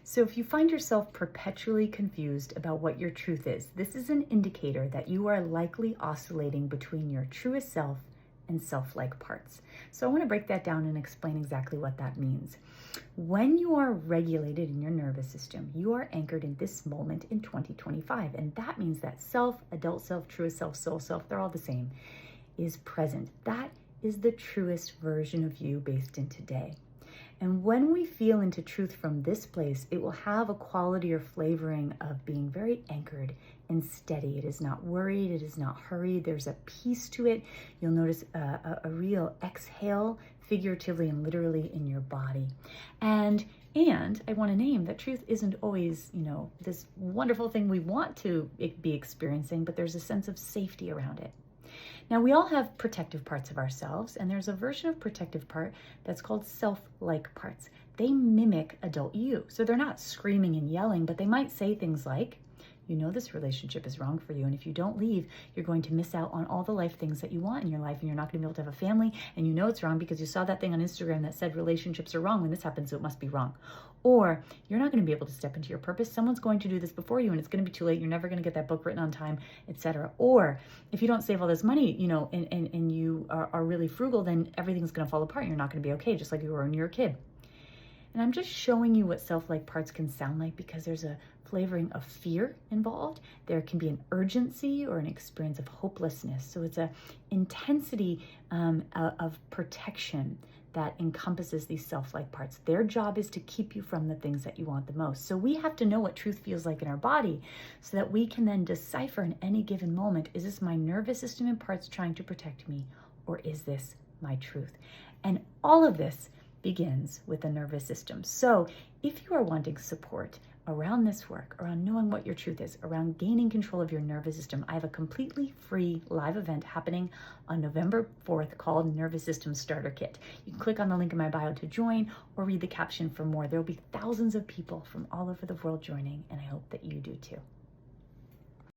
So if you find yourself perpetually confused about what your truth is, this is an indicator that you are likely oscillating between your truest self and self-like parts. So I want to break that down and explain exactly what that means. When you are regulated in your nervous system, you are anchored in this moment in 2025. And that means that self, adult self, truest self, soul self, they're all the same, is present. That is the truest version of you based in today. And when we feel into truth from this place, it will have a quality or flavoring of being very anchored and steady. It is not worried. It is not hurried. There's a peace to it. You'll notice a real exhale, figuratively and literally, in your body. And I want to name that truth isn't always, this wonderful thing we want to be experiencing, but there's a sense of safety around it. Now, we all have protective parts of ourselves, and there's a version of protective part that's called self-like parts. They mimic adult you. So they're not screaming and yelling, but they might say things like, this relationship is wrong for you, and if you don't leave, you're going to miss out on all the life things that you want in your life, and you're not going to be able to have a family, and it's wrong because you saw that thing on Instagram that said relationships are wrong when this happens, so it must be wrong. Or you're not going to be able to step into your purpose. Someone's going to do this before you, and it's going to be too late. You're never going to get that book written on time, etc. Or if you don't save all this money, and you are really frugal, then everything's going to fall apart. You're not going to be okay, just like you were when you were a kid. And I'm just showing you what self-like parts can sound like because there's a flavoring of fear involved. There can be an urgency or an experience of hopelessness. So it's an intensity of protection that encompasses these self-like parts. Their job is to keep you from the things that you want the most. So we have to know what truth feels like in our body so that we can then decipher in any given moment, is this my nervous system and parts trying to protect me, or is this my truth? And all of this begins with the nervous system. So if you are wanting support around this work, around knowing what your truth is, around gaining control of your nervous system, I have a completely free live event happening on November 4th called Nervous System Starter Kit. You can click on the link in my bio to join or read the caption for more. There will be thousands of people from all over the world joining, and I hope that you do too.